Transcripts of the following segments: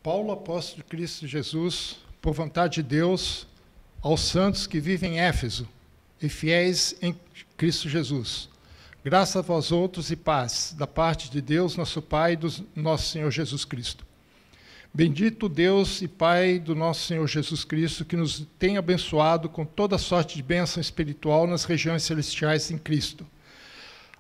Paulo, apóstolo de Cristo Jesus, por vontade de Deus, aos santos que vivem em Éfeso e fiéis em Cristo Jesus. Graças a vós outros e paz, da parte de Deus, nosso Pai, e do nosso Senhor Jesus Cristo. Bendito Deus e Pai do nosso Senhor Jesus Cristo, que nos tem abençoado com toda sorte de bênção espiritual nas regiões celestiais em Cristo.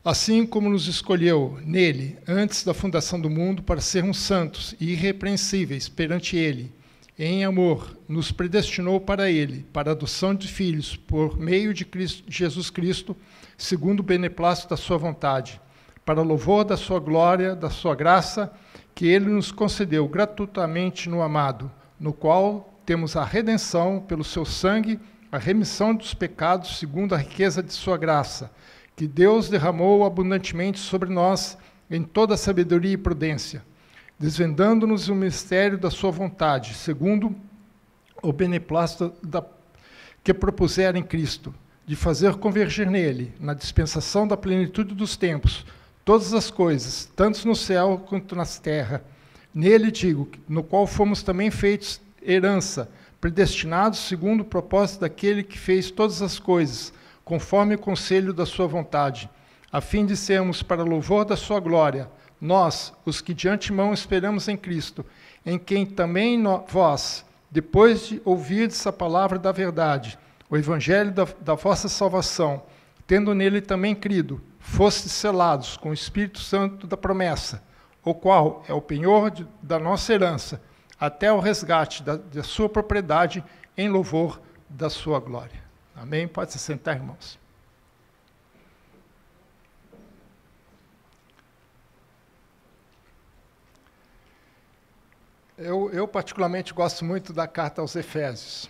Assim como nos escolheu nele, antes da fundação do mundo, para sermos santos e irrepreensíveis perante ele, em amor, nos predestinou para ele, para a adoção de filhos, por meio de Jesus Cristo, segundo o beneplácito da sua vontade, para louvor da sua glória, da sua graça, que ele nos concedeu gratuitamente no amado, no qual temos a redenção pelo seu sangue, a remissão dos pecados, segundo a riqueza de sua graça, que Deus derramou abundantemente sobre nós em toda sabedoria e prudência, desvendando-nos o mistério da sua vontade, segundo o beneplácito que propusera em Cristo, de fazer convergir nele, na dispensação da plenitude dos tempos, todas as coisas, tanto no céu quanto na terra. Nele, digo, no qual fomos também feitos herança, predestinados segundo o propósito daquele que fez todas as coisas, conforme o conselho da sua vontade, a fim de sermos para louvor da sua glória, nós, os que de antemão esperamos em Cristo, em quem também vós, depois de ouvirdes a palavra da verdade, o evangelho da vossa salvação, tendo nele também crido, fostes selados com o Espírito Santo da promessa, o qual é o penhor da nossa herança, até o resgate da sua propriedade, em louvor da sua glória. Amém? Pode se sentar, irmãos. Eu particularmente gosto muito da carta aos Efésios.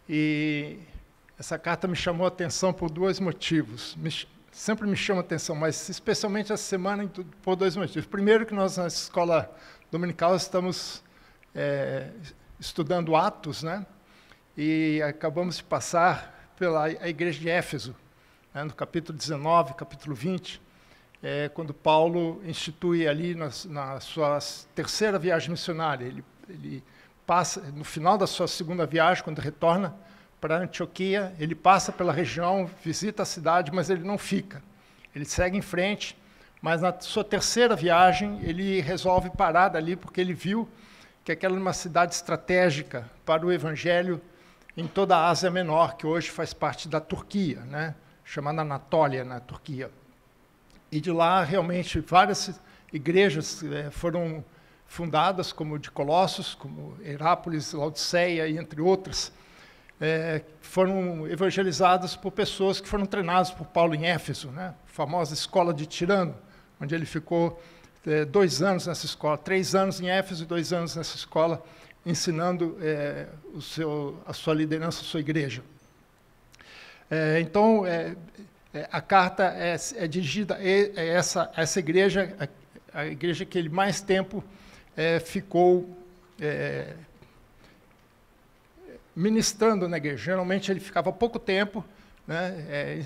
E essa carta me chamou a atenção por dois motivos. Sempre me chama a atenção, mas especialmente essa semana por dois motivos. Primeiro, que nós na escola dominical estamos estudando Atos, né? E acabamos de passar pela igreja de Éfeso, né, no capítulo 19, capítulo 20, quando Paulo institui ali na sua terceira viagem missionária. Ele passa, no final da sua segunda viagem, quando retorna para Antioquia, ele passa pela região, visita a cidade, mas ele não fica. Ele segue em frente, mas na sua terceira viagem, ele resolve parar dali, porque ele viu que aquela era uma cidade estratégica para o evangelho em toda a Ásia Menor, que hoje faz parte da Turquia, né, chamada Anatólia, na Turquia. E de lá, realmente, várias igrejas foram fundadas, como de Colossos, como Herápolis, Laodiceia, e entre outras, foram evangelizadas por pessoas que foram treinadas por Paulo em Éfeso, né, a famosa escola de Tirano, onde ele ficou 2 anos nessa escola, 3 anos em Éfeso e 2 anos nessa escola, ensinando a sua liderança, a sua igreja. Então, a carta é dirigida a essa igreja, a igreja que ele mais tempo ficou ministrando na igreja. Geralmente ele ficava pouco tempo, né,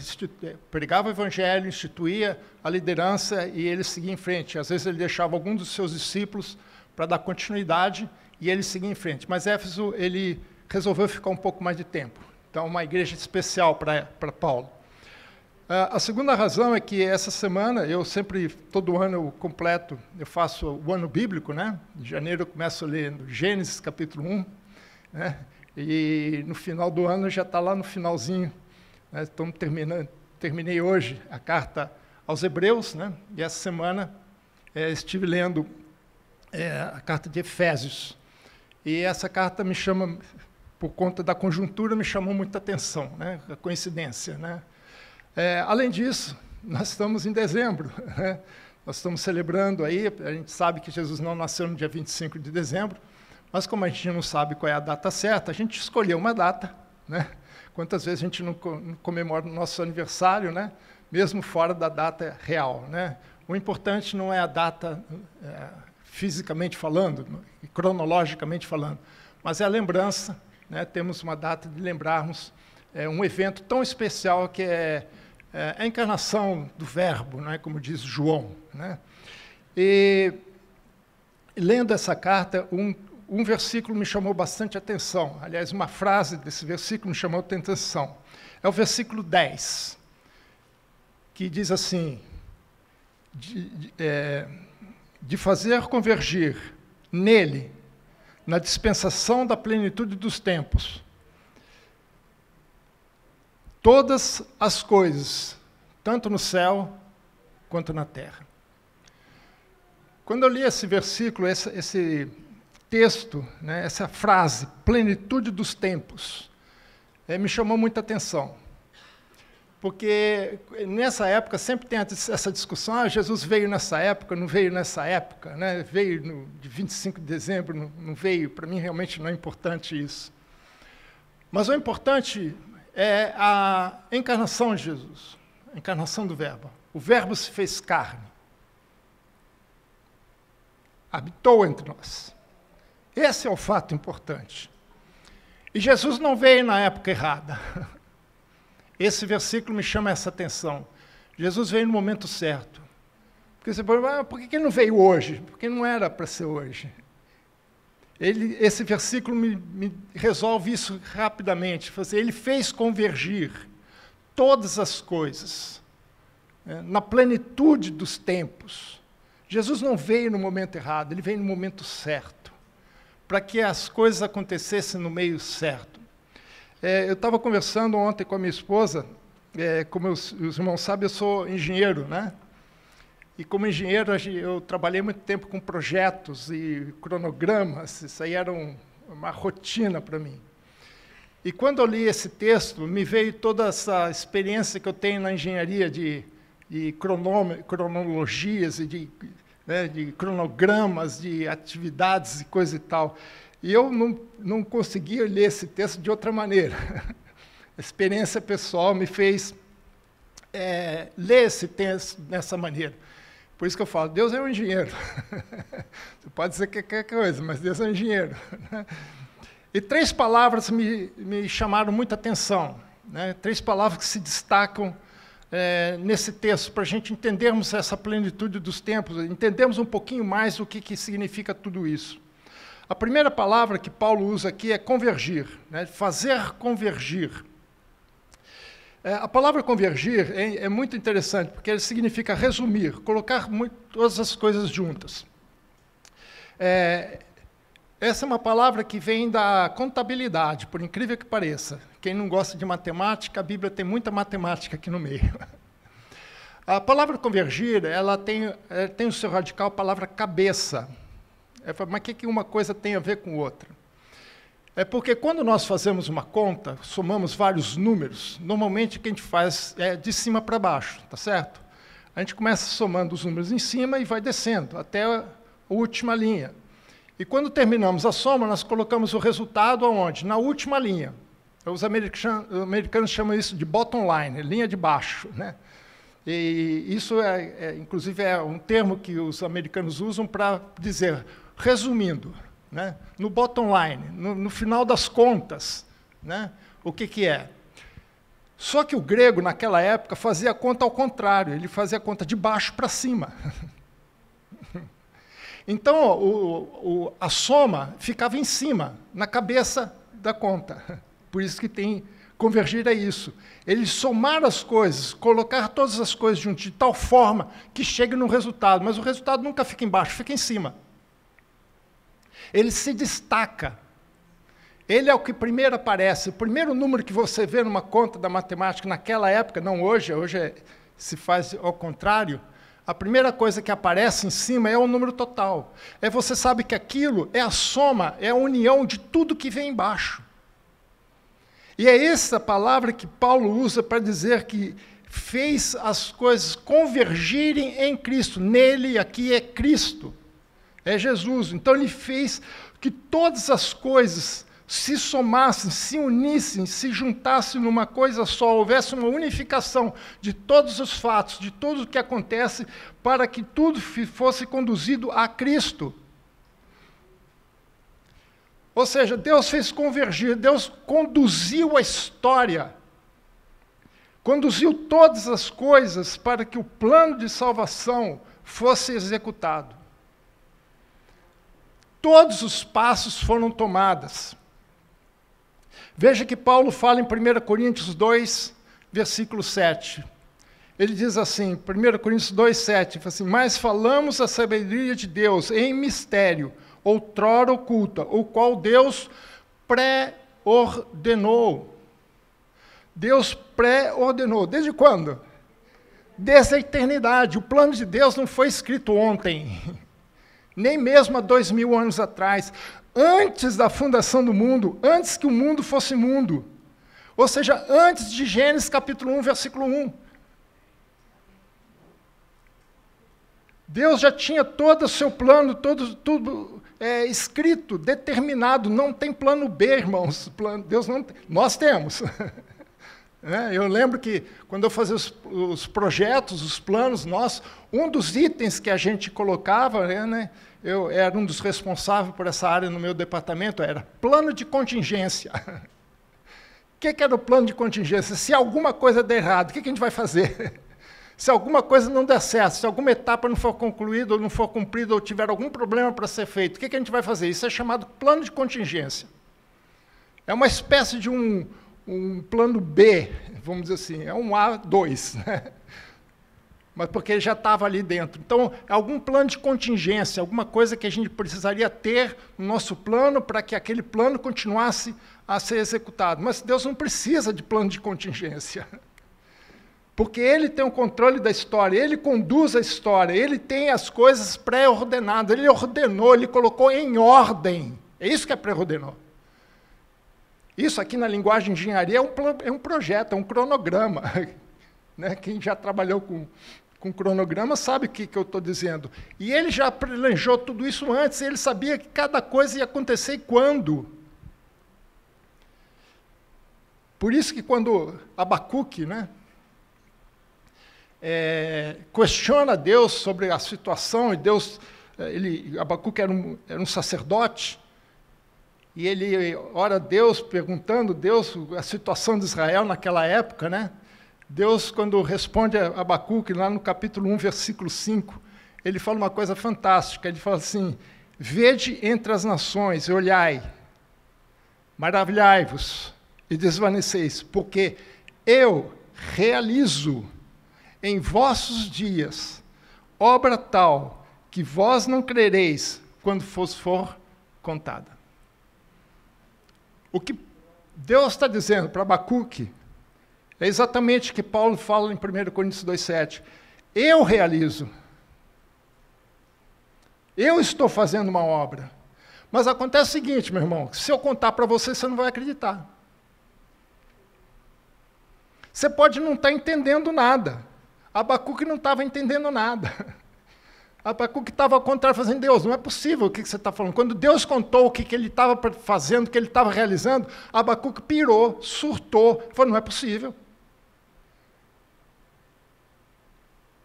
pregava o evangelho, instituía a liderança e ele seguia em frente. Às vezes ele deixava alguns dos seus discípulos para dar continuidade e ele seguia em frente. Mas Éfeso, ele resolveu ficar um pouco mais de tempo. Então, uma igreja especial para Paulo. A segunda razão é que essa semana, todo ano eu faço o ano bíblico, né? Em janeiro eu começo lendo Gênesis, capítulo 1, né? E no final do ano já está lá no finalzinho, né? Terminei hoje a carta aos Hebreus, né? E essa semana estive lendo a carta de Efésios. E essa carta me chama, por conta da conjuntura, me chamou muita atenção, né? A coincidência, né? Além disso, nós estamos em dezembro, né? Nós estamos celebrando aí, a gente sabe que Jesus não nasceu no dia 25 de dezembro, mas como a gente não sabe qual é a data certa, a gente escolheu uma data, né? Quantas vezes a gente não comemora o nosso aniversário, né? Mesmo fora da data real, né? O importante não é a data fisicamente falando, cronologicamente falando, mas é a lembrança, né? Temos uma data de lembrarmos um evento tão especial que é a encarnação do Verbo, né? Como diz João, né? E lendo essa carta, um versículo me chamou bastante atenção. Aliás, uma frase desse versículo me chamou atenção. É o versículo 10, que diz assim, de fazer convergir nele, na dispensação da plenitude dos tempos, todas as coisas, tanto no céu quanto na terra. Quando eu li esse versículo, esse texto, né, essa frase, plenitude dos tempos, me chamou muita atenção. Porque nessa época sempre tem essa discussão, Jesus veio nessa época, não veio nessa época, né? Veio de 25 de dezembro, não veio, para mim realmente não é importante isso. Mas o importante é a encarnação de Jesus, a encarnação do Verbo. O Verbo se fez carne, habitou entre nós. Esse é o fato importante. E Jesus não veio na época errada. Esse versículo me chama essa atenção. Jesus veio no momento certo. Porque você pode falar, por que ele não veio hoje? Porque não era para ser hoje. Esse versículo me resolve isso rapidamente. Ele fez convergir todas as coisas na plenitude dos tempos. Jesus não veio no momento errado, ele veio no momento certo, para que as coisas acontecessem no meio certo. Eu estava conversando ontem com a minha esposa, como os irmãos sabem, eu sou engenheiro, né? E como engenheiro, eu trabalhei muito tempo com projetos e cronogramas, isso aí era uma rotina para mim. E quando eu li esse texto, me veio toda essa experiência que eu tenho na engenharia de cronologias e de cronogramas, de atividades e coisa e tal. E eu não conseguia ler esse texto de outra maneira. A experiência pessoal me fez ler esse texto dessa maneira. Por isso que eu falo, Deus é um engenheiro. Você pode dizer qualquer coisa, mas Deus é um engenheiro. E 3 palavras me chamaram muita atenção, né? 3 palavras que se destacam nesse texto, para a gente entendermos essa plenitude dos tempos, entendermos um pouquinho mais o que significa tudo isso. A primeira palavra que Paulo usa aqui é convergir, né? Fazer convergir. A palavra convergir é muito interessante, porque ele significa resumir, colocar todas as coisas juntas. Essa é uma palavra que vem da contabilidade, por incrível que pareça. Quem não gosta de matemática, a Bíblia tem muita matemática aqui no meio. A palavra convergir, ela tem o seu radical a palavra cabeça. Mas o que uma coisa tem a ver com outra? É porque quando nós fazemos uma conta, somamos vários números, normalmente o que a gente faz é de cima para baixo, tá certo? A gente começa somando os números em cima e vai descendo até a última linha. E quando terminamos a soma, nós colocamos o resultado aonde? Na última linha. Os americanos chamam isso de bottom line, linha de baixo, né? E isso, inclusive, é um termo que os americanos usam para dizer, resumindo, né? No bottom line, no final das contas, né? O que é? Só que o grego, naquela época, fazia a conta ao contrário, ele fazia a conta de baixo para cima. Então, a soma ficava em cima, na cabeça da conta. Por isso que tem convergir a isso. Ele somar as coisas, colocar todas as coisas juntas, de tal forma que chegue no resultado. Mas o resultado nunca fica embaixo, fica em cima. Ele se destaca. Ele é o que primeiro aparece. O primeiro número que você vê numa conta da matemática, naquela época, não hoje, se faz ao contrário, a primeira coisa que aparece em cima é o número total. Você sabe que aquilo é a soma, é a união de tudo que vem embaixo. E é essa palavra que Paulo usa para dizer que fez as coisas convergirem em Cristo. Nele, aqui é Cristo, é Jesus. Então ele fez que todas as coisas se somassem, se unissem, se juntassem numa coisa só, houvesse uma unificação de todos os fatos, de tudo o que acontece, para que tudo fosse conduzido a Cristo. Ou seja, Deus fez convergir, Deus conduziu a história, conduziu todas as coisas para que o plano de salvação fosse executado. Todos os passos foram tomados. Veja que Paulo fala em 1 Coríntios 2, versículo 7. Ele diz assim, 1 Coríntios 2, 7, assim, mas falamos a sabedoria de Deus em mistério, outrora oculta, o qual Deus pré-ordenou. Deus pré-ordenou. Desde quando? Desde a eternidade. O plano de Deus não foi escrito ontem, nem mesmo há 2000 anos atrás. Antes da fundação do mundo, antes que o mundo fosse mundo. Ou seja, antes de Gênesis capítulo 1, versículo 1. Deus já tinha todo o seu plano, tudo escrito, determinado. Não tem plano B, irmãos. Deus não tem. Nós temos. Eu lembro que, quando eu fazia os projetos, os planos, um dos itens que a gente colocava, eu era um dos responsáveis por essa área no meu departamento, era plano de contingência. O que era o plano de contingência? Se alguma coisa der errado, o que a gente vai fazer? Se alguma coisa não der certo, se alguma etapa não for concluída, ou não for cumprida, ou tiver algum problema para ser feito, o que a gente vai fazer? Isso é chamado plano de contingência. É uma espécie de um plano B, vamos dizer assim, é um A2, né? Mas porque ele já estava ali dentro. Então, algum plano de contingência, alguma coisa que a gente precisaria ter no nosso plano para que aquele plano continuasse a ser executado. Mas Deus não precisa de plano de contingência. Porque Ele tem o controle da história, Ele conduz a história, Ele tem as coisas pré-ordenadas, Ele ordenou, Ele colocou em ordem. É isso que é pré-ordenou. Isso aqui na linguagem de engenharia é um projeto, é um cronograma. Né? Quem já trabalhou com cronograma sabe o que eu estou dizendo. E ele já planejou tudo isso antes, ele sabia que cada coisa ia acontecer e quando. Por isso que quando Abacuque, questiona Deus sobre a situação, e Deus, Abacuque era um sacerdote, e ele ora a Deus, perguntando Deus a situação de Israel naquela época, Deus, quando responde a Abacuque, lá no capítulo 1, versículo 5, ele fala uma coisa fantástica, ele fala assim, vede entre as nações, e olhai, maravilhai-vos, e desvaneceis, porque eu realizo em vossos dias obra tal, que vós não crereis, quando for contada. O que Deus está dizendo para Abacuque é exatamente o que Paulo fala em 1 Coríntios 2,7. Eu realizo. Eu estou fazendo uma obra. Mas acontece o seguinte, meu irmão, se eu contar para você, você não vai acreditar. Você pode não estar entendendo nada. Abacuque não estava entendendo nada. Abacuque estava ao contrário, fazendo, Deus, não é possível o que você está falando. Quando Deus contou o que ele estava fazendo, o que ele estava realizando, Abacuque pirou, surtou, falou, não é possível.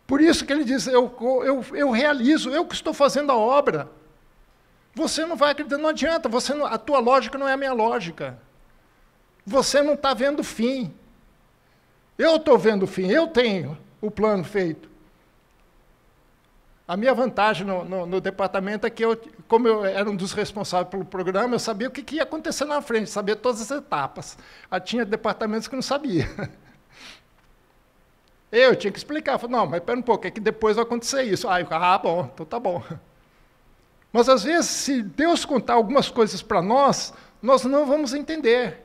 Por isso que ele diz, eu realizo, eu que estou fazendo a obra. Você não vai acreditar, não adianta, a tua lógica não é a minha lógica. Você não está vendo o fim. Eu estou vendo o fim, eu tenho o plano feito. A minha vantagem no departamento é que, como eu era um dos responsáveis pelo programa, eu sabia o que ia acontecer na frente, sabia todas as etapas. Tinha departamentos que não sabia. Eu tinha que explicar, falei, não, mas espera um pouco, é que depois vai acontecer isso. Bom, então tá bom. Mas, às vezes, se Deus contar algumas coisas para nós não vamos entender.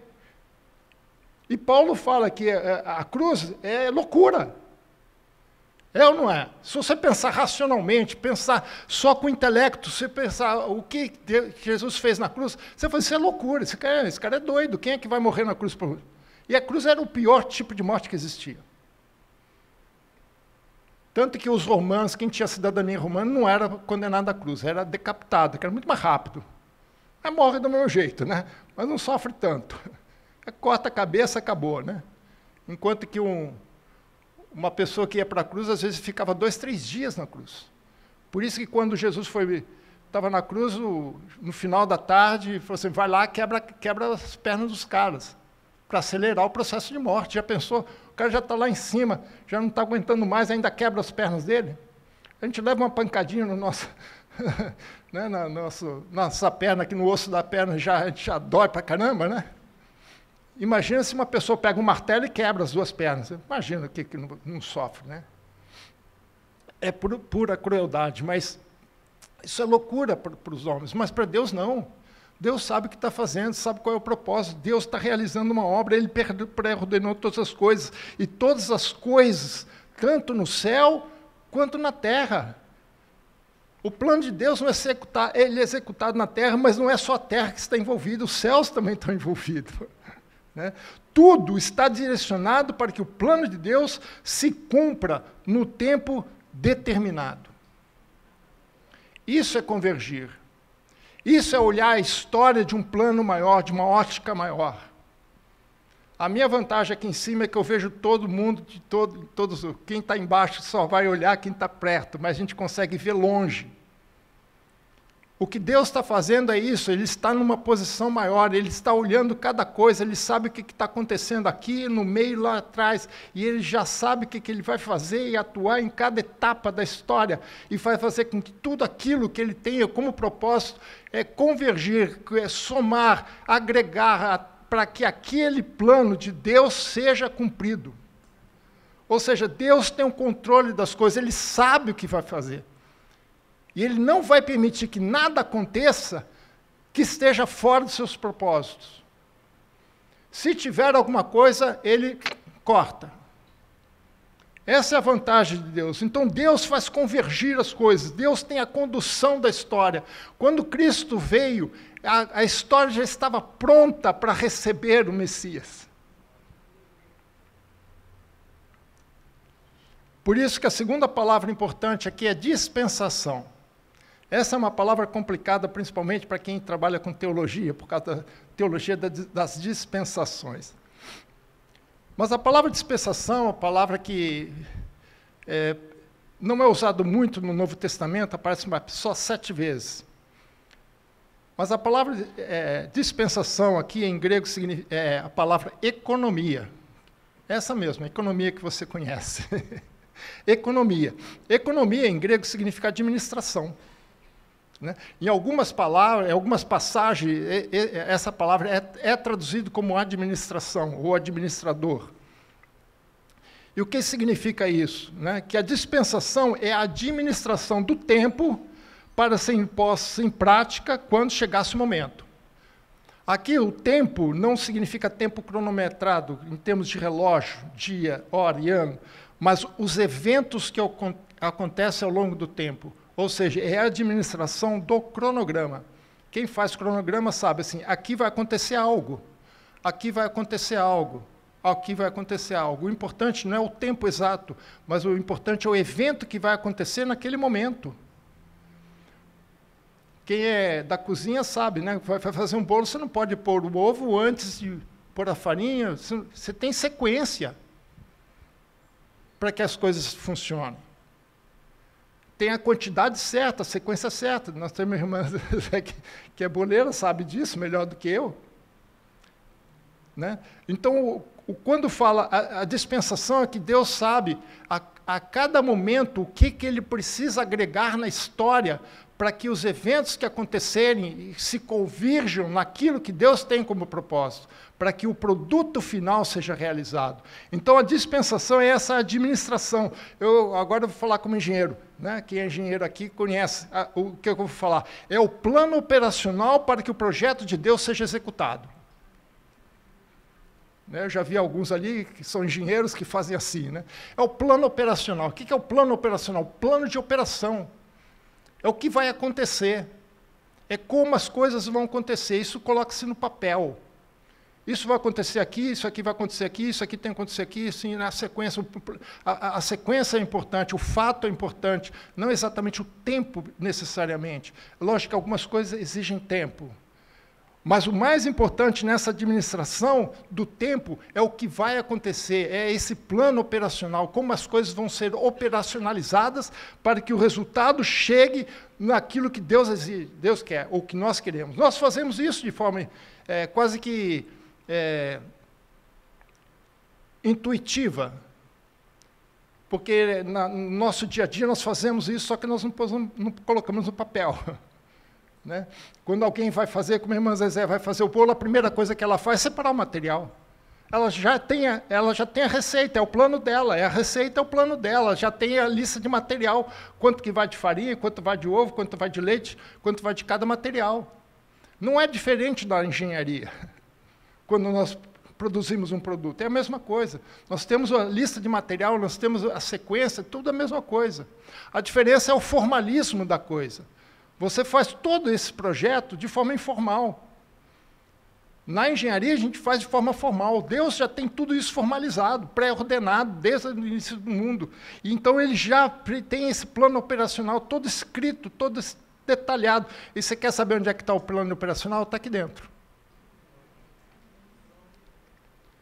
E Paulo fala que a cruz é loucura. É ou não é? Se você pensar racionalmente, pensar só com o intelecto, você pensar o que Jesus fez na cruz, você fala, isso é loucura, esse cara é doido, quem é que vai morrer na cruz? E a cruz era o pior tipo de morte que existia. Tanto que os romanos, quem tinha cidadania romana, não era condenado à cruz, era decapitado, que era muito mais rápido. Mas morre do mesmo jeito, mas não sofre tanto. Corta a cabeça, acabou. Enquanto que uma pessoa que ia para a cruz, às vezes ficava 2, 3 dias na cruz. Por isso que quando Jesus estava na cruz, no final da tarde, falou assim, vai lá, quebra as pernas dos caras, para acelerar o processo de morte. Já pensou? O cara já está lá em cima, já não está aguentando mais, ainda quebra as pernas dele. A gente leva uma pancadinha né, nossa perna, aqui no osso da perna já dói pra caramba, né? Imagina se uma pessoa pega um martelo e quebra as duas pernas. Imagina o que não sofre, né? É pura crueldade, mas isso é loucura para os homens, mas para Deus não. Deus sabe o que está fazendo, sabe qual é o propósito. Deus está realizando uma obra, Ele pré-ordenou todas as coisas. E todas as coisas, tanto no céu quanto na terra. O plano de Deus não é ele é executado na terra, mas não é só a terra que está envolvida, os céus também estão envolvidos. Né? Tudo está direcionado para que o plano de Deus se cumpra no tempo determinado. Isso é convergir. Isso é olhar a história de um plano maior, de uma ótica maior. A minha vantagem aqui em cima é que eu vejo todo mundo, todos, quem está embaixo só vai olhar quem está perto, mas a gente consegue ver longe. O que Deus está fazendo é isso, Ele está numa posição maior, Ele está olhando cada coisa, Ele sabe o que está acontecendo aqui, no meio, lá atrás, e Ele já sabe o que Ele vai fazer e atuar em cada etapa da história, e vai fazer com que tudo aquilo que Ele tenha como propósito é convergir, é somar, agregar, para que aquele plano de Deus seja cumprido. Ou seja, Deus tem o controle das coisas, Ele sabe o que vai fazer. E Ele não vai permitir que nada aconteça que esteja fora dos seus propósitos. Se tiver alguma coisa, Ele corta. Essa é a vantagem de Deus. Então, Deus faz convergir as coisas. Deus tem a condução da história. Quando Cristo veio, a história já estava pronta para receber o Messias. Por isso que a segunda palavra importante aqui é dispensação. Essa é uma palavra complicada, principalmente para quem trabalha com teologia, por causa da teologia das dispensações. Mas a palavra dispensação, a palavra que não é usada muito no Novo Testamento, aparece só 7 vezes. Mas a palavra dispensação aqui em grego é a palavra economia. Essa mesma, economia que você conhece. Economia. Economia em grego significa administração. Né? Em algumas palavras, em algumas passagens, essa palavra é traduzida como administração ou administrador. E o que significa isso? Né? Que a dispensação é a administração do tempo para ser posta em prática quando chegasse o momento. Aqui o tempo não significa tempo cronometrado, em termos de relógio, dia, hora e ano, mas os eventos que acontecem ao longo do tempo. Ou seja, é a administração do cronograma. Quem faz cronograma sabe, assim, aqui vai acontecer algo, aqui vai acontecer algo, aqui vai acontecer algo. O importante não é o tempo exato, mas o importante é o evento que vai acontecer naquele momento. Quem é da cozinha sabe, né? Vai fazer um bolo, você não pode pôr o ovo antes de pôr a farinha, você tem sequência para que as coisas funcionem. Tem a quantidade certa, a sequência certa. Nós temos uma irmã que é boleira, sabe disso melhor do que eu. Né? Então, quando fala a dispensação, é que Deus sabe a cada momento o que Ele precisa agregar na história para que os eventos que acontecerem se convirjam naquilo que Deus tem como propósito, para que o produto final seja realizado. Então, a dispensação é essa administração. Eu agora vou falar como engenheiro. Né? Quem é engenheiro aqui conhece o que eu vou falar. É o plano operacional para que o projeto de Deus seja executado. Eu já vi alguns ali que são engenheiros que fazem assim. Né? É o plano operacional. O que é o plano operacional? Plano de operação. É o que vai acontecer. É como as coisas vão acontecer. Isso coloca-se no papel. Isso vai acontecer aqui, isso aqui vai acontecer aqui, isso aqui tem que acontecer aqui, assim, na sequência. A sequência é importante, o fato é importante, não exatamente o tempo necessariamente. Lógico que algumas coisas exigem tempo. Mas o mais importante nessa administração do tempo é o que vai acontecer, é esse plano operacional, como as coisas vão ser operacionalizadas para que o resultado chegue naquilo que Deus exige, Deus quer, ou que nós queremos. Nós fazemos isso de forma quase que intuitiva. Porque no nosso dia a dia nós fazemos isso, só que nós não colocamos no papel. Né? Quando alguém vai fazer, como a irmã Zezé vai fazer o bolo, a primeira coisa que ela faz é separar o material. Ela já tem a receita, é o plano dela, a receita é o plano dela, já tem a lista de material, quanto que vai de farinha, quanto vai de ovo, quanto vai de leite, quanto vai de cada material. Não é diferente da engenharia, quando nós produzimos um produto, é a mesma coisa. Nós temos a lista de material, nós temos a sequência, tudo a mesma coisa. A diferença é o formalismo da coisa. Você faz todo esse projeto de forma informal. Na engenharia, a gente faz de forma formal. Deus já tem tudo isso formalizado, pré-ordenado, desde o início do mundo. E então, ele já tem esse plano operacional todo escrito, todo detalhado. E você quer saber onde é que está o plano operacional? Está aqui dentro.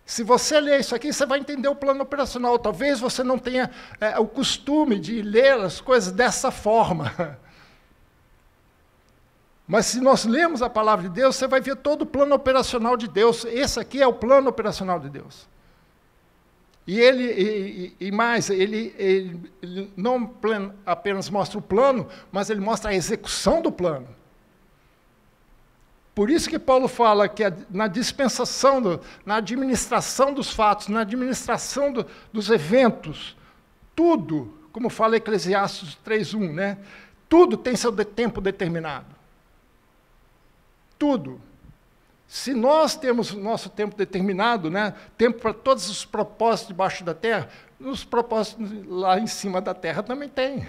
Se você ler isso aqui, você vai entender o plano operacional. Talvez você não tenha o costume de ler as coisas dessa forma. Mas se nós lemos a palavra de Deus, você vai ver todo o plano operacional de Deus. Esse aqui é o plano operacional de Deus. E ele não apenas mostra o plano, mas ele mostra a execução do plano. Por isso que Paulo fala que na dispensação, na administração dos fatos, na administração dos eventos, tudo, como fala Eclesiastes 3:1, né? Tudo tem seu tempo determinado. Tudo. Se nós temos o nosso tempo determinado, né, tempo para todos os propósitos debaixo da terra, os propósitos lá em cima da terra também tem.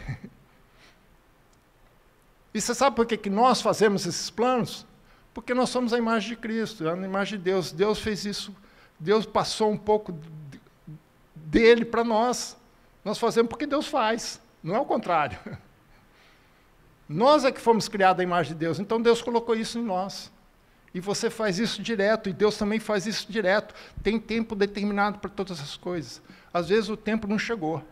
E você sabe por que nós fazemos esses planos? Porque nós somos a imagem de Cristo, a imagem de Deus. Deus fez isso, Deus passou um pouco dele para nós. Nós fazemos porque Deus faz, não é o contrário. Nós é que fomos criados à imagem de Deus, então Deus colocou isso em nós. E você faz isso direto, e Deus também faz isso direto. Tem tempo determinado para todas as coisas. Às vezes o tempo não chegou.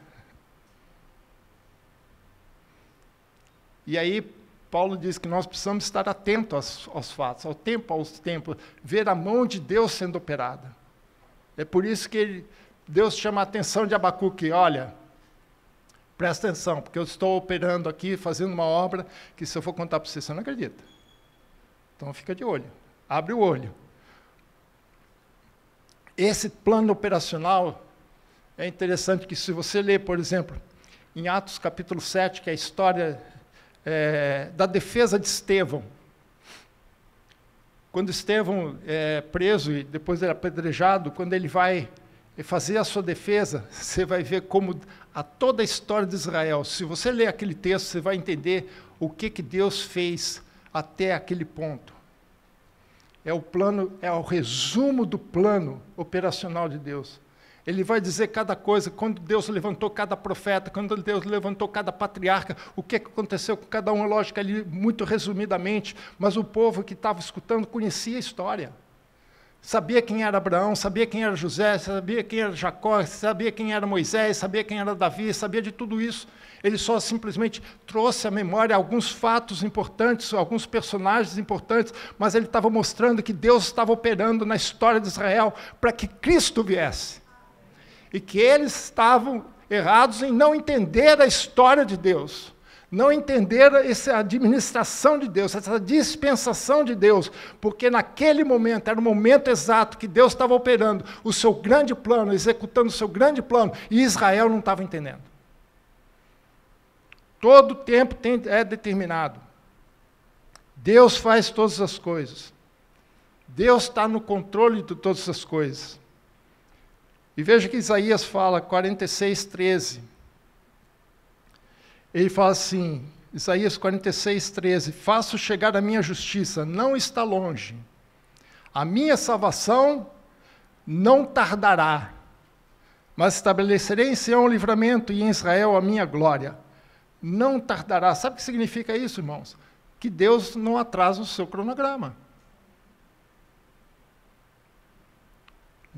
E aí Paulo diz que nós precisamos estar atentos aos fatos, aos tempos, ver a mão de Deus sendo operada. É por isso que Deus chama a atenção de Abacuque, olha, presta atenção, porque eu estou operando aqui, fazendo uma obra, que se eu for contar para você não acredita. Então fica de olho, abre o olho. Esse plano operacional é interessante que se você ler, por exemplo, em Atos capítulo 7, que é a história da defesa de Estevão. Quando Estevão é preso e depois era apedrejado, quando ele vai fazer a sua defesa, você vai ver como toda a história de Israel. Se você ler aquele texto, você vai entender o que Deus fez até aquele ponto. É o resumo do plano operacional de Deus. Ele vai dizer cada coisa, quando Deus levantou cada profeta, quando Deus levantou cada patriarca, o que aconteceu com cada um, lógico, ali, muito resumidamente, mas o povo que estava escutando conhecia a história. Sabia quem era Abraão, sabia quem era José, sabia quem era Jacó, sabia quem era Moisés, sabia quem era Davi, sabia de tudo isso. Ele só simplesmente trouxe à memória alguns fatos importantes, alguns personagens importantes, mas ele estava mostrando que Deus estava operando na história de Israel para que Cristo viesse. E que eles estavam errados em não entender a história de Deus, não entender essa administração de Deus, essa dispensação de Deus, porque naquele momento, era o momento exato que Deus estava operando o seu grande plano, executando o seu grande plano, e Israel não estava entendendo. Todo tempo é determinado. Deus faz todas as coisas. Deus está no controle de todas as coisas. E veja que Isaías fala, 46:13. Ele fala assim, Isaías 46:13, faço chegar a minha justiça, não está longe. A minha salvação não tardará, mas estabelecerei em Sião o livramento e em Israel a minha glória. Não tardará. Sabe o que significa isso, irmãos? Que Deus não atrasa o seu cronograma.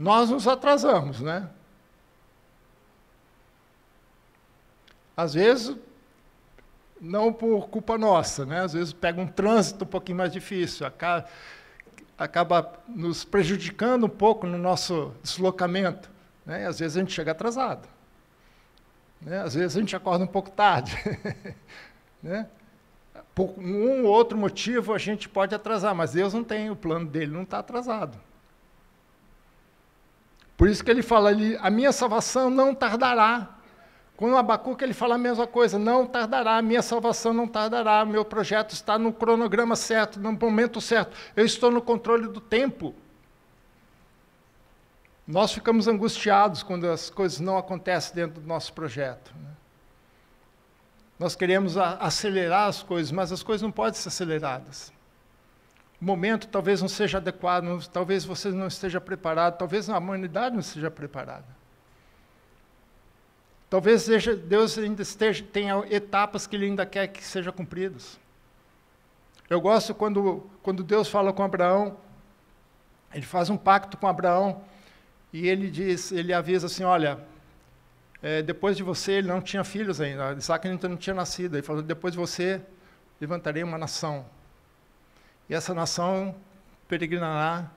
Nós nos atrasamos, né? Às vezes, não por culpa nossa, né? Às vezes pega um trânsito um pouquinho mais difícil, acaba nos prejudicando um pouco no nosso deslocamento, né? E às vezes a gente chega atrasado. Né? Às vezes a gente acorda um pouco tarde. Né? Por um ou outro motivo a gente pode atrasar, mas Deus não tem, o plano dele não está atrasado. Por isso que ele fala ali, a minha salvação não tardará. Com o Abacuque ele fala a mesma coisa, não tardará, a minha salvação não tardará, meu projeto está no cronograma certo, no momento certo, eu estou no controle do tempo. Nós ficamos angustiados quando as coisas não acontecem dentro do nosso projeto. Né? Nós queremos acelerar as coisas, mas as coisas não podem ser aceleradas. O momento talvez não seja adequado, talvez você não esteja preparado, talvez a humanidade não esteja preparada. Talvez Deus ainda tenha etapas que Ele ainda quer que sejam cumpridas. Eu gosto quando Deus fala com Abraão, Ele faz um pacto com Abraão, e Ele avisa assim, olha, depois de você, ele não tinha filhos ainda, Isaac ainda não tinha nascido, ele falou, depois de você, levantarei uma nação. E essa nação peregrinará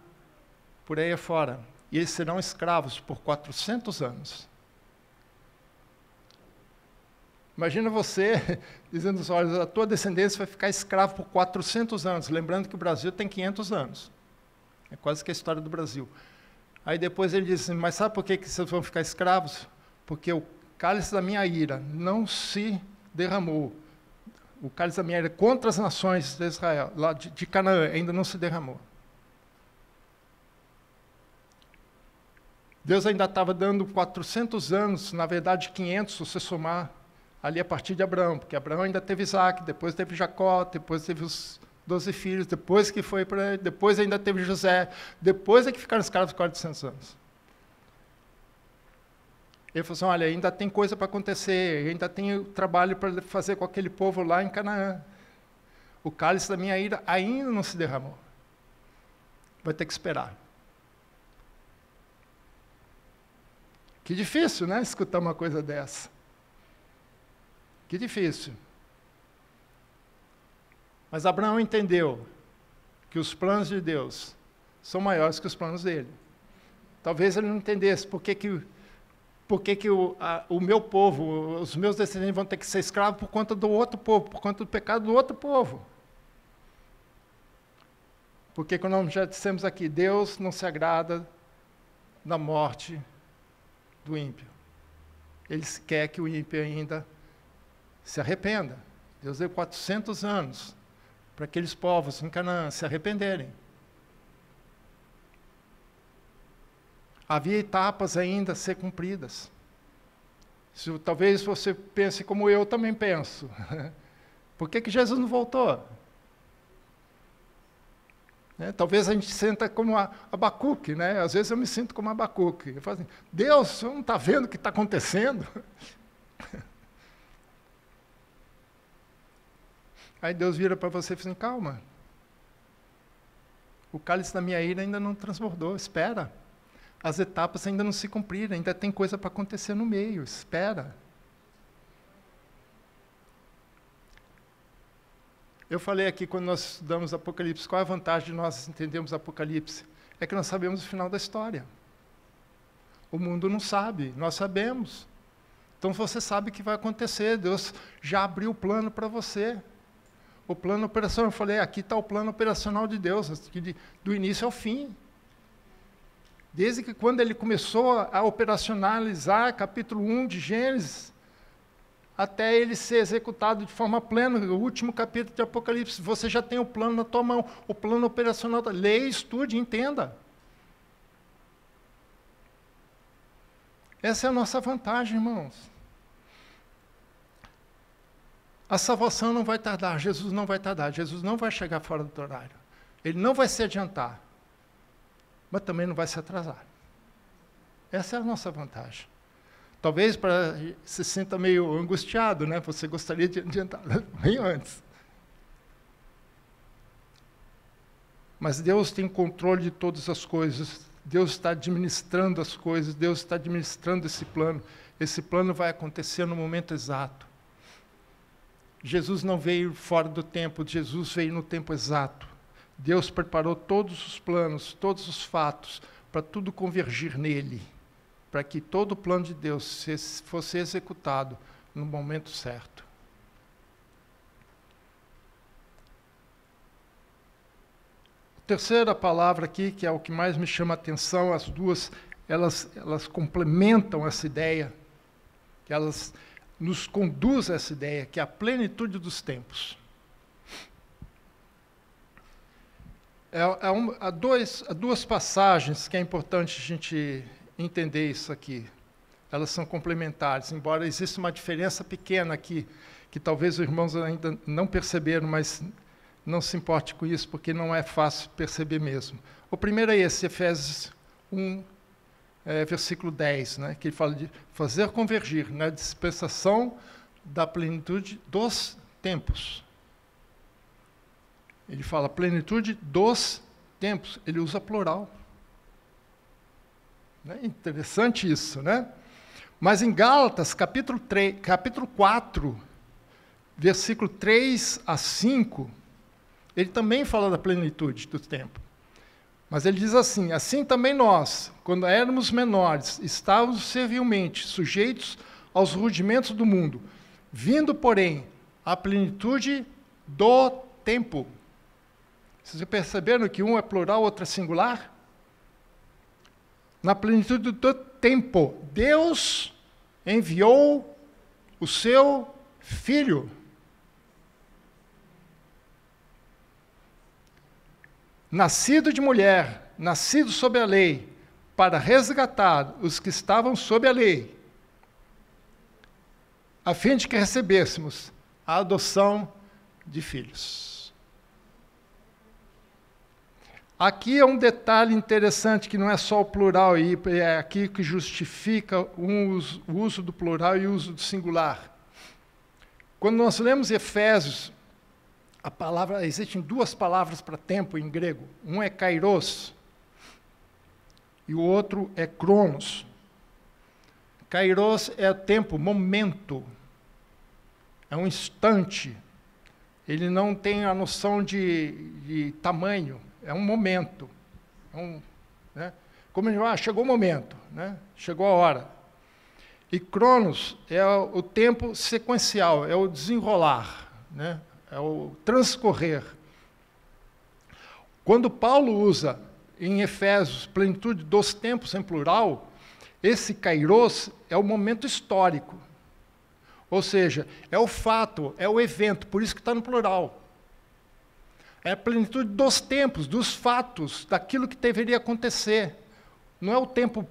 por aí afora. E eles serão escravos por 400 anos. Imagina você dizendo, olha, a tua descendência vai ficar escravo por 400 anos. Lembrando que o Brasil tem 500 anos. É quase que a história do Brasil. Aí depois ele diz assim, mas sabe por que vocês vão ficar escravos? Porque o cálice da minha ira não se derramou. O cálice da minha ira contra as nações de Israel, lá de Canaã, ainda não se derramou. Deus ainda estava dando 400 anos, na verdade 500, se você somar, ali a partir de Abraão, porque Abraão ainda teve Isaac, depois teve Jacó, depois teve os 12 filhos, depois ainda teve José, depois é que ficaram escravos 400 anos. Ele falou assim, olha, ainda tem coisa para acontecer, ainda tem trabalho para fazer com aquele povo lá em Canaã. O cálice da minha ira ainda não se derramou. Vai ter que esperar. Que difícil, né, escutar uma coisa dessa. Que difícil. Mas Abraão entendeu que os planos de Deus são maiores que os planos dele. Talvez ele não entendesse por que o meu povo, os meus descendentes vão ter que ser escravos por conta do outro povo, por conta do pecado do outro povo. Porque, como nós já dissemos aqui, Deus não se agrada da morte do ímpio. Ele quer que o ímpio ainda se arrependa. Deus deu 400 anos para aqueles povos em Canaã se arrependerem. Havia etapas ainda a ser cumpridas. Talvez você pense como eu também penso. Por que Jesus não voltou? Talvez a gente senta como Abacuque, né? Às vezes eu me sinto como Abacuque. Eu falo assim, Deus, você não está vendo o que está acontecendo? Aí Deus vira para você e fala assim, calma. O cálice da minha ira ainda não transbordou, espera. As etapas ainda não se cumpriram, ainda tem coisa para acontecer no meio, espera. Eu falei aqui, quando nós estudamos Apocalipse, qual é a vantagem de nós entendermos Apocalipse? É que nós sabemos o final da história. O mundo não sabe, nós sabemos. Então você sabe o que vai acontecer, Deus já abriu o plano para você. O plano operacional, eu falei, aqui está o plano operacional de Deus, do início ao fim. Desde que quando ele começou a operacionalizar capítulo 1 de Gênesis, até ele ser executado de forma plena, o último capítulo de Apocalipse, você já tem o plano na tua mão, o plano operacional. Leia, estude, entenda. Essa é a nossa vantagem, irmãos. A salvação não vai tardar, Jesus não vai tardar, Jesus não vai chegar fora do horário. Ele não vai se adiantar. Mas também não vai se atrasar. Essa é a nossa vantagem. Talvez se sinta meio angustiado, né? Você gostaria de adiantar bem antes. Mas Deus tem controle de todas as coisas. Deus está administrando as coisas. Deus está administrando esse plano. Esse plano vai acontecer no momento exato. Jesus não veio fora do tempo. Jesus veio no tempo exato. Deus preparou todos os planos, todos os fatos, para tudo convergir nele. para que todo o plano de Deus fosse executado no momento certo. A terceira palavra aqui, que é o que mais me chama a atenção, as duas, elas complementam essa ideia, que elas nos conduzem a essa ideia, que é a plenitude dos tempos. Há duas passagens que é importante a gente entender isso aqui. Elas são complementares, embora exista uma diferença pequena aqui, que talvez os irmãos ainda não perceberam, mas não se importe com isso, porque não é fácil perceber mesmo. O primeiro é esse, Efésios 1, versículo 10, né, que ele fala de fazer convergir na dispensação da plenitude dos tempos. Ele fala plenitude dos tempos, ele usa plural. Né? Interessante isso, né? Mas em Gálatas, capítulo 4, versículo 3 a 5, ele também fala da plenitude do tempo. Mas ele diz assim: assim também nós, quando éramos menores, estávamos servilmente sujeitos aos rudimentos do mundo, vindo, porém, à plenitude do tempo. Vocês perceberam que um é plural, outro é singular? Na plenitude do tempo, Deus enviou o seu Filho. Nascido de mulher, nascido sob a lei, para resgatar os que estavam sob a lei, a fim de que recebêssemos a adoção de filhos. Aqui é um detalhe interessante, que não é só o plural, e é aqui que justifica o uso do plural e o uso do singular. Quando nós lemos Efésios, existem duas palavras para tempo em grego. Um é kairos e o outro é kronos. Kairos é tempo, momento. É um instante. Ele não tem a noção de tamanho. É um momento. Né? Como ele fala, chegou o momento, né? Chegou a hora. E cronos é o tempo sequencial, é o desenrolar, né? É o transcorrer. Quando Paulo usa em Efésios plenitude dos tempos em plural, esse kairos é o momento histórico. Ou seja, é o fato, é o evento, por isso que está no plural. É a plenitude dos tempos, dos fatos, daquilo que deveria acontecer. Não é o tempo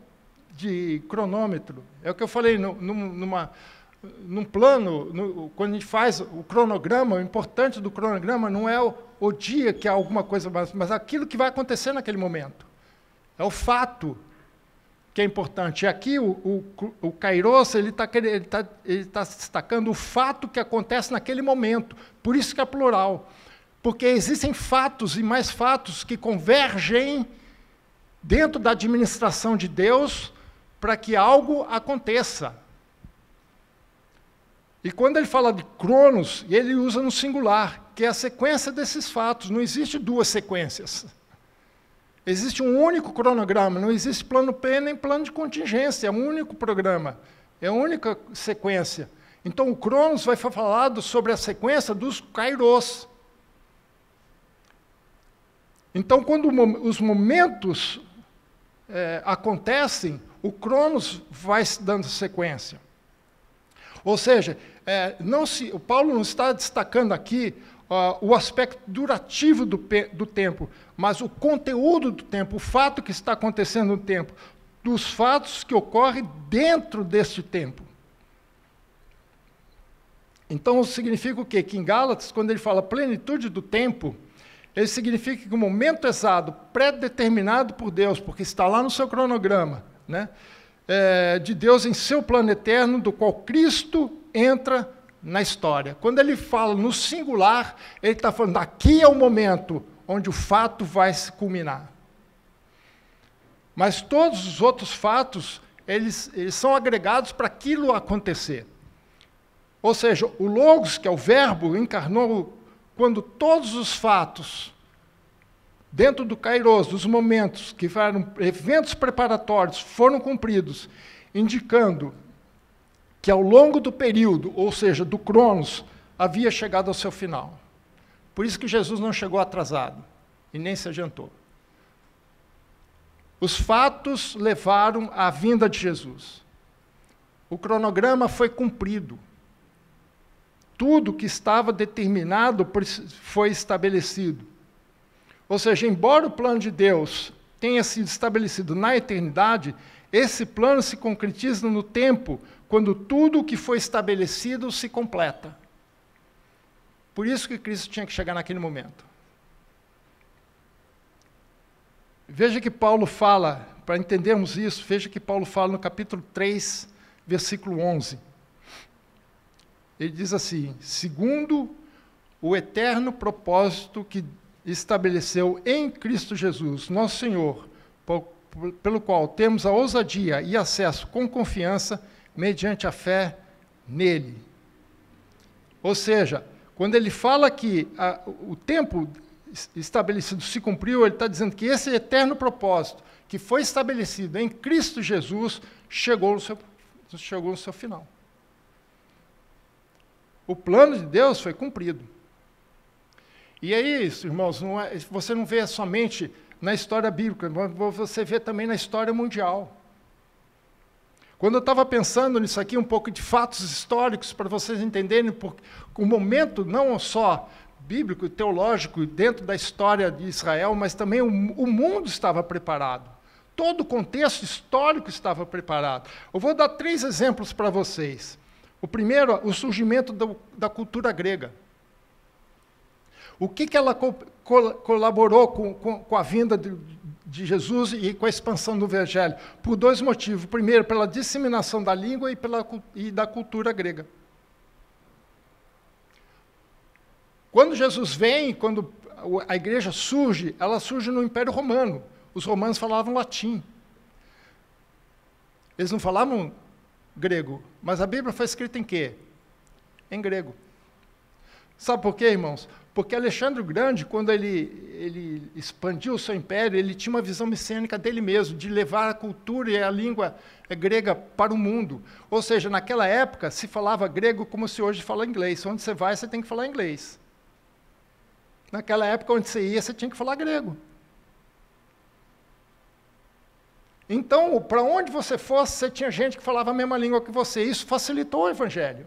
de cronômetro. É o que eu falei, num plano, quando a gente faz o cronograma, o importante do cronograma não é o dia que há alguma coisa, mas aquilo que vai acontecer naquele momento. É o fato que é importante. E aqui o kairos, ele está destacando o fato que acontece naquele momento. Por isso que é plural. Porque existem fatos e mais fatos que convergem dentro da administração de Deus para que algo aconteça. E quando ele fala de cronos, ele usa no singular, que é a sequência desses fatos. Não existe duas sequências. Existe um único cronograma, não existe plano P nem plano de contingência, é um único programa, é a única sequência. Então o cronos vai falar sobre a sequência dos kairos. Então, quando os momentos acontecem, o cronos vai dando sequência. Ou seja, o Paulo não está destacando aqui o aspecto durativo do tempo, mas o conteúdo do tempo, o fato que está acontecendo no tempo, dos fatos que ocorrem dentro deste tempo. Então, significa o quê? Que em Gálatas, quando ele fala plenitude do tempo, ele significa que o momento exato, pré-determinado por Deus, porque está lá no seu cronograma, né? De Deus em seu plano eterno, do qual Cristo entra na história. Quando ele fala no singular, ele está falando, aqui é o momento onde o fato vai se culminar. Mas todos os outros fatos, eles são agregados para aquilo acontecer. Ou seja, o Logos, que é o verbo, encarnou quando todos os fatos dentro do Kairos, dos momentos que foram eventos preparatórios, foram cumpridos, indicando que ao longo do período, ou seja, do Cronos, havia chegado ao seu final. Por isso que Jesus não chegou atrasado e nem se adiantou. Os fatos levaram à vinda de Jesus. O cronograma foi cumprido. Tudo que estava determinado foi estabelecido. Ou seja, embora o plano de Deus tenha sido estabelecido na eternidade, esse plano se concretiza no tempo, quando tudo o que foi estabelecido se completa. Por isso que Cristo tinha que chegar naquele momento. Veja que Paulo fala, para entendermos isso, veja que Paulo fala no capítulo 3, versículo 11. Ele diz assim: segundo o eterno propósito que estabeleceu em Cristo Jesus, nosso Senhor, pelo qual temos a ousadia e acesso com confiança, mediante a fé nele. Ou seja, quando ele fala que o tempo estabelecido se cumpriu, ele está dizendo que esse eterno propósito, que foi estabelecido em Cristo Jesus, chegou no seu final. O plano de Deus foi cumprido. E é isso, irmãos, você não vê somente na história bíblica, você vê também na história mundial. Quando eu estava pensando nisso aqui, um pouco de fatos históricos, para vocês entenderem o momento não só bíblico e teológico dentro da história de Israel, mas também o mundo estava preparado. Todo o contexto histórico estava preparado. Eu vou dar 3 exemplos para vocês. O primeiro, o surgimento da cultura grega. O que ela colaborou com a vinda de Jesus e com a expansão do Evangelho? Por 2 motivos. Primeiro, pela disseminação da língua e da cultura grega. Quando Jesus vem, quando a igreja surge, ela surge no Império Romano. Os romanos falavam latim. Eles não falavam grego, mas a Bíblia foi escrita em quê? Em grego. Sabe por quê, irmãos? Porque Alexandre o Grande, quando ele expandiu o seu império, ele tinha uma visão messiânica dele mesmo, de levar a cultura e a língua grega para o mundo. Ou seja, naquela época, se falava grego como se hoje fala inglês. Onde você vai, você tem que falar inglês. Naquela época, onde você ia, você tinha que falar grego. Então, para onde você fosse, você tinha gente que falava a mesma língua que você. Isso facilitou o Evangelho.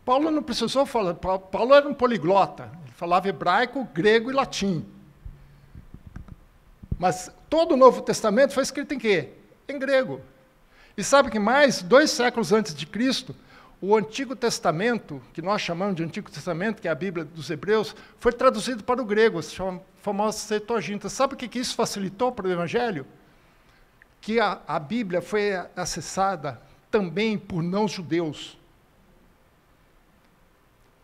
Paulo não precisou falar, Paulo era um poliglota, ele falava hebraico, grego e latim. Mas todo o Novo Testamento foi escrito em quê? Em grego. E sabe o que mais? 2 séculos antes de Cristo, o Antigo Testamento, que nós chamamos de Antigo Testamento, que é a Bíblia dos Hebreus, foi traduzido para o grego, se chama famosa Septuaginta. Sabe o que isso facilitou para o Evangelho? Que a Bíblia foi acessada também por não-judeus.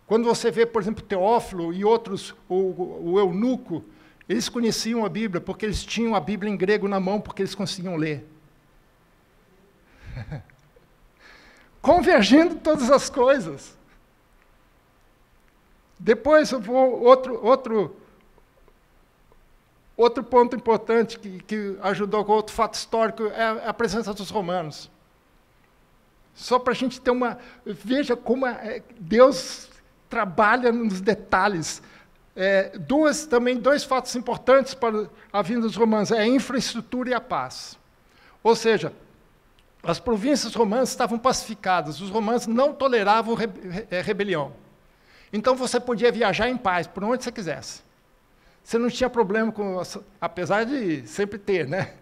Quando você vê, por exemplo, Teófilo e outros, o eunuco, eles conheciam a Bíblia, porque eles tinham a Bíblia em grego na mão, porque eles conseguiam ler. Convergindo todas as coisas. Depois, outro ponto importante que ajudou com outro fato histórico é a presença dos romanos. Só para a gente ter veja como Deus trabalha nos detalhes. Também 2 fatos importantes para a vinda dos romanos, é a infraestrutura e a paz. Ou seja, as províncias romanas estavam pacificadas, os romanos não toleravam rebelião. Então você podia viajar em paz, por onde você quisesse. Você não tinha problema apesar de sempre ter, né?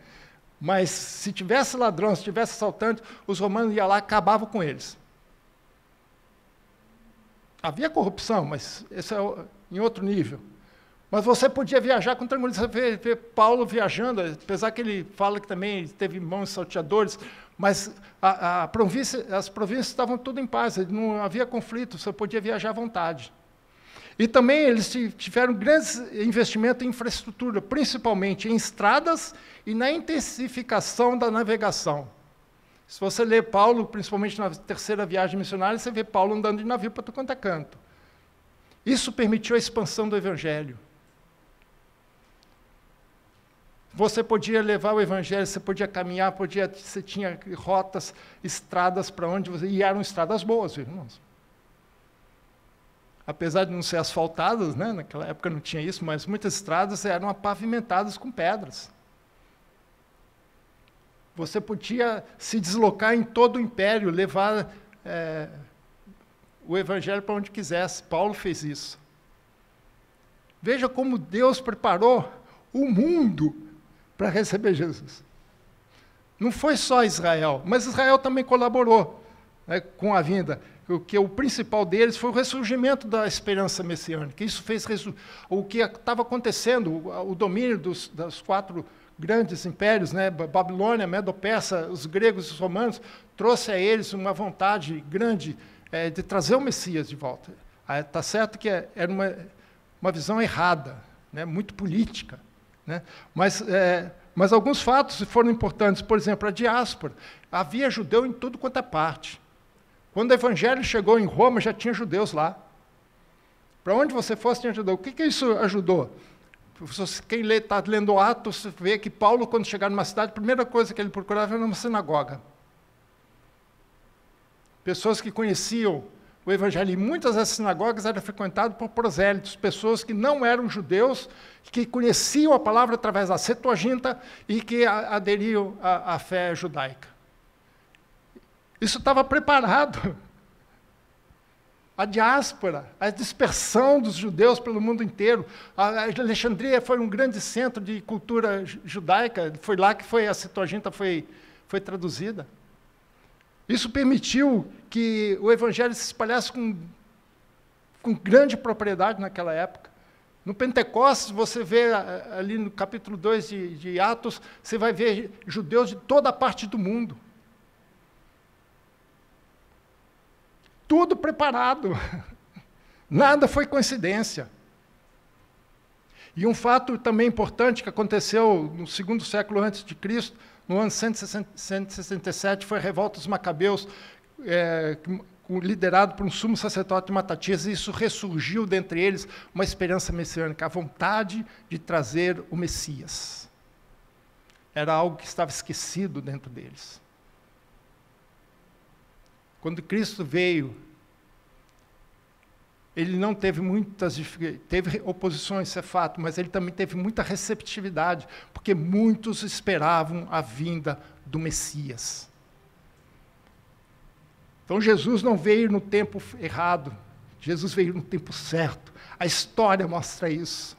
Mas se tivesse ladrão, se tivesse assaltante, os romanos iam lá e acabavam com eles. Havia corrupção, mas isso é em outro nível. Mas você podia viajar com tranquilidade. Você vê Paulo viajando, apesar que ele fala que também teve mãos salteadores, mas as províncias estavam tudo em paz, não havia conflito, você podia viajar à vontade. E também eles tiveram grandes investimentos em infraestrutura, principalmente em estradas e na intensificação da navegação. Se você ler Paulo, principalmente na 3ª viagem missionária, você vê Paulo andando de navio para todo quanto é canto. Isso permitiu a expansão do Evangelho. Você podia levar o evangelho, você podia caminhar, você tinha rotas, estradas para onde você ia, e eram estradas boas, irmãos. Apesar de não ser asfaltadas, né, naquela época não tinha isso, mas muitas estradas eram pavimentadas com pedras. Você podia se deslocar em todo o império, levar o evangelho para onde quisesse. Paulo fez isso. Veja como Deus preparou o mundo para receber Jesus. Não foi só Israel, mas Israel também colaborou, né, com a vinda. O principal deles foi o ressurgimento da esperança messiânica. Isso fez o que estava acontecendo, o domínio dos 4 grandes impérios, né, Babilônia, Medo-Persa, os gregos e os romanos, trouxe a eles uma vontade grande de trazer o Messias de volta. Está certo que era uma visão errada, né, muito política, né, mas alguns fatos foram importantes. Por exemplo, a diáspora. Havia judeu em tudo quanto é parte. Quando o evangelho chegou em Roma, já tinha judeus lá. Para onde você fosse, tinha judeu. O que isso ajudou? Quem está lendo Atos, vê que Paulo, quando chegar numa cidade, a primeira coisa que ele procurava era uma sinagoga. Pessoas que conheciam o evangelho. E muitas das sinagogas eram frequentadas por prosélitos, pessoas que não eram judeus, que conheciam a palavra através da Septuaginta e que aderiam à fé judaica. Isso estava preparado. A diáspora, a dispersão dos judeus pelo mundo inteiro. A Alexandria foi um grande centro de cultura judaica, foi lá que a Septuaginta foi traduzida. Isso permitiu que o evangelho se espalhasse com grande propriedade naquela época. No Pentecostes, você vê ali no capítulo 2 de Atos, você vai ver judeus de toda a parte do mundo. Tudo preparado. Nada foi coincidência. E um fato também importante que aconteceu no 2º século antes de Cristo, no ano 167, foi a revolta dos Macabeus, liderado por um sumo sacerdote de Matatias, e isso ressurgiu dentre eles uma esperança messiânica, a vontade de trazer o Messias. Era algo que estava esquecido dentro deles. Quando Cristo veio, ele não teve teve oposições, isso é fato, mas ele também teve muita receptividade, porque muitos esperavam a vinda do Messias. Então Jesus não veio no tempo errado, Jesus veio no tempo certo. A história mostra isso.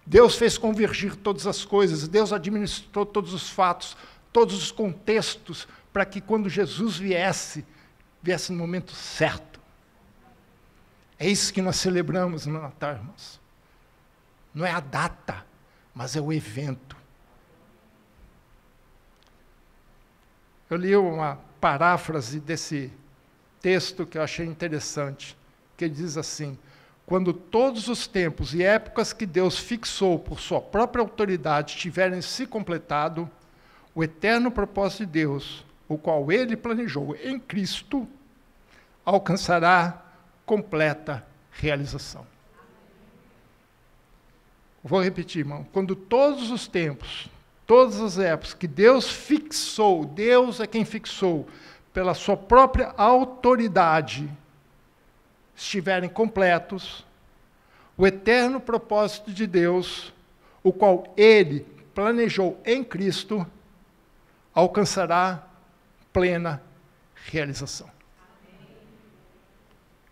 Deus fez convergir todas as coisas, Deus administrou todos os fatos, todos os contextos, para que quando Jesus viesse no momento certo. É isso que nós celebramos no Natal, irmãos. Não é a data, mas é o evento. Eu li uma paráfrase desse texto que eu achei interessante, que diz assim: quando todos os tempos e épocas que Deus fixou por sua própria autoridade tiverem se completado, o eterno propósito de Deus, o qual ele planejou em Cristo, alcançará completa realização. Vou repetir, irmão. Quando todos os tempos, todas as épocas que Deus fixou, Deus é quem fixou, pela sua própria autoridade, estiverem completos, o eterno propósito de Deus, o qual ele planejou em Cristo, alcançará plena realização.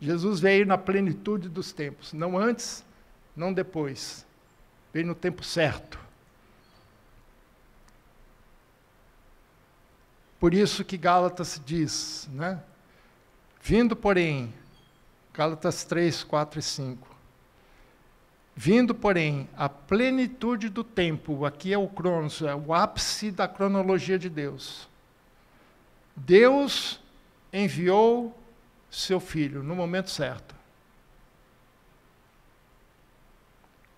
Jesus veio na plenitude dos tempos, não antes, não depois. Veio no tempo certo. Por isso que Gálatas diz, né? Vindo, porém, Gálatas 3, 4 e 5. Vindo, porém, a plenitude do tempo, aqui é o Cronos, é o ápice da cronologia de Deus. Deus enviou seu Filho no momento certo.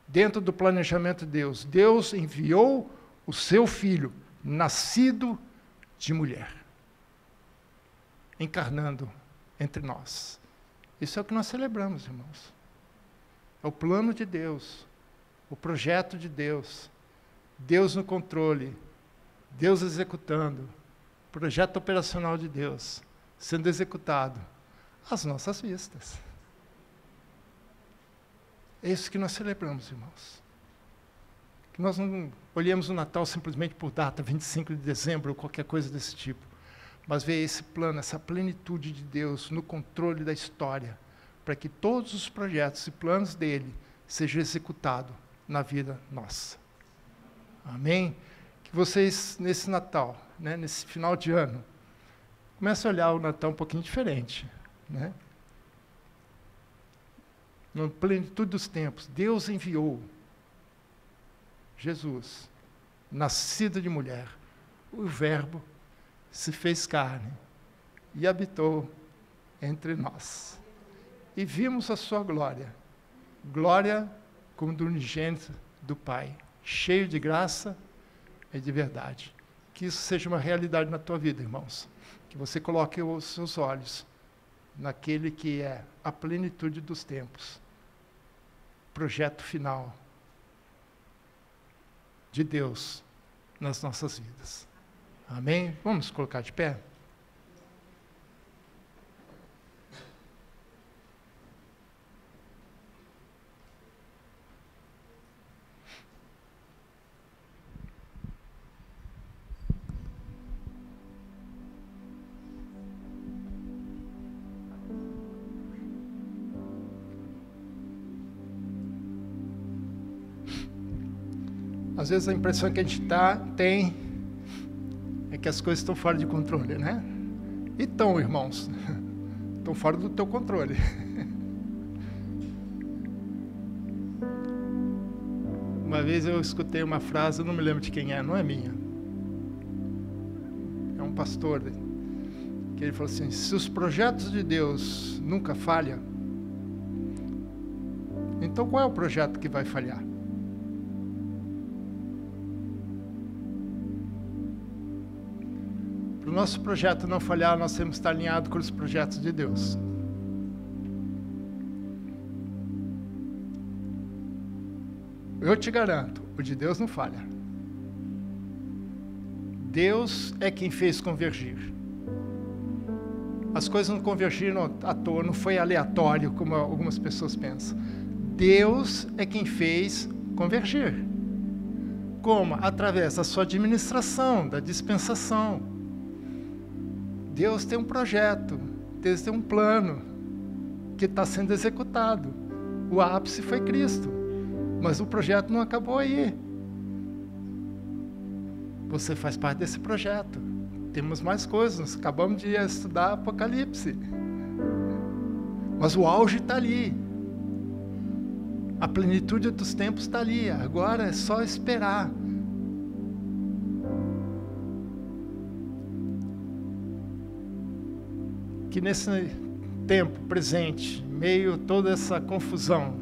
Dentro do planejamento de Deus, Deus enviou o seu Filho, nascido de mulher, encarnando entre nós. Isso é o que nós celebramos, irmãos. É o plano de Deus. o projeto de Deus, Deus no controle, Deus executando, projeto operacional de Deus sendo executado às nossas vistas. É isso que nós celebramos, irmãos. Que nós não olhemos o Natal simplesmente por data, 25 de dezembro, ou qualquer coisa desse tipo, mas ver esse plano, essa plenitude de Deus no controle da história, para que todos os projetos e planos dele sejam executados na vida nossa. Amém? Que vocês, nesse Natal, né, nesse final de ano, comecem a olhar o Natal um pouquinho diferente, né? Na plenitude dos tempos, Deus enviou Jesus, nascido de mulher, o Verbo se fez carne e habitou entre nós. E vimos a sua glória, glória como do unigênito do Pai, cheio de graça e de verdade. Que isso seja uma realidade na tua vida, irmãos. Que você coloque os seus olhos naquele que é a plenitude dos tempos, projeto final de Deus nas nossas vidas. Amém? Vamos colocar de pé? Às vezes a impressão que a gente tem é que as coisas estão fora de controle, né? E estão, irmãos, estão fora do teu controle. Uma vez eu escutei uma frase, eu não me lembro de quem é, não é minha. É um pastor, que ele falou assim: se os projetos de Deus nunca falham, então qual é o projeto que vai falhar? Para o nosso projeto não falhar, nós temos que estar alinhados com os projetos de Deus. Eu te garanto, o de Deus não falha. Deus é quem fez convergir. As coisas não convergiram à toa, não foi aleatório, como algumas pessoas pensam. Deus é quem fez convergir. Como? Através da sua administração, da dispensação. Deus tem um projeto, Deus tem um plano que está sendo executado. O ápice foi Cristo, mas o projeto não acabou aí. Você faz parte desse projeto. Temos mais coisas, nós acabamos de estudar Apocalipse. Mas o auge está ali. A plenitude dos tempos está ali. Agora é só esperar. Que nesse tempo presente, meio a toda essa confusão,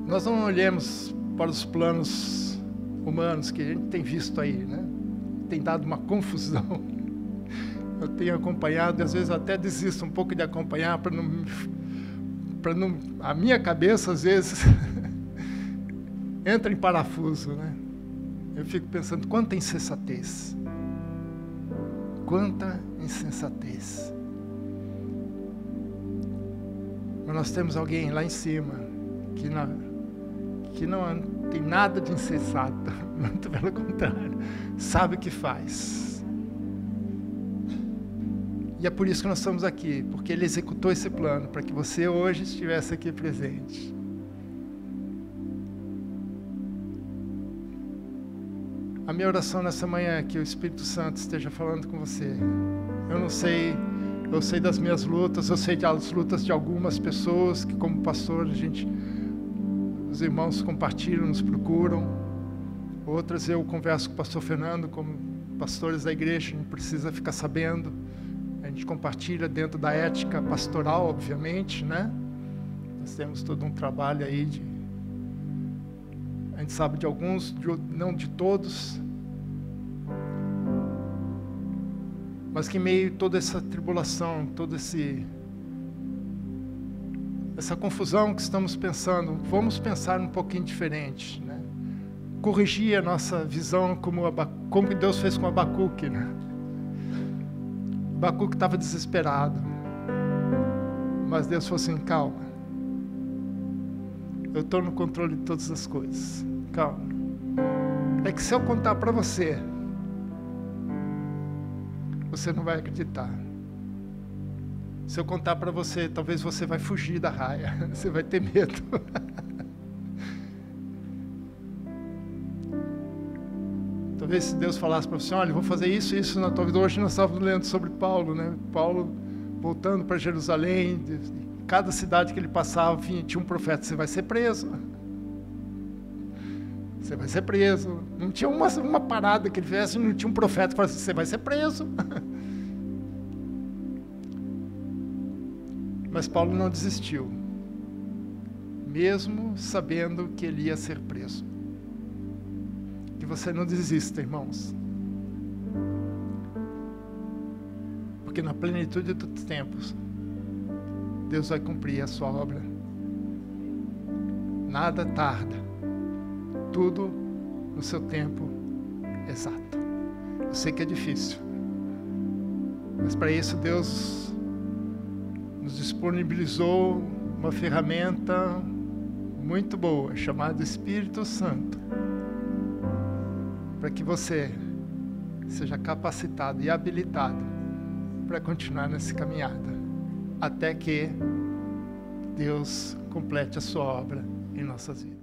nós não olhemos para os planos humanos que a gente tem visto aí, né? Tem dado uma confusão. Eu tenho acompanhado, e às vezes até desisto um pouco de acompanhar, para não, a minha cabeça às vezes entra em parafuso, né? Eu fico pensando, quanta insensatez. Quanta insensatez. Mas nós temos alguém lá em cima que não tem nada de insensato, muito pelo contrário, sabe o que faz. E é por isso que nós estamos aqui, porque Ele executou esse plano, para que você hoje estivesse aqui presente. A minha oração nessa manhã é que o Espírito Santo esteja falando com você. Eu não sei, eu sei das minhas lutas, eu sei das lutas de algumas pessoas que, como pastor, os irmãos compartilham, nos procuram. Outras eu converso com o pastor Fernando, como pastores da igreja, a gente precisa ficar sabendo. A gente compartilha dentro da ética pastoral, obviamente, né? Nós temos todo um trabalho aí a gente sabe de alguns, não de todos, mas que em meio a toda essa tribulação, todo esse essa confusão que estamos pensando, vamos pensar um pouquinho diferente, né? Corrigir a nossa visão como Deus fez com Abacuque, né? Abacuque estava desesperado, mas Deus falou assim: calma, eu estou no controle de todas as coisas, calma. É que se eu contar para você, você não vai acreditar. Se eu contar para você, talvez você vai fugir da raia, você vai ter medo. Talvez se Deus falasse para você: olha, eu vou fazer isso e isso na tua vida. Hoje nós estávamos lendo sobre Paulo, né? Paulo voltando para Jerusalém, cada cidade que ele passava tinha um profeta: você vai ser preso. Você vai ser preso. Não tinha uma parada que ele fizesse, não tinha um profeta que falasse: você vai ser preso. Mas Paulo não desistiu, mesmo sabendo que ele ia ser preso. Que você não desista, irmãos. Porque na plenitude dos tempos, Deus vai cumprir a sua obra. Nada tarda. Tudo no seu tempo exato. Eu sei que é difícil, mas para isso Deus nos disponibilizou uma ferramenta muito boa, chamada Espírito Santo, para que você seja capacitado e habilitado para continuar nessa caminhada, até que Deus complete a sua obra em nossas vidas.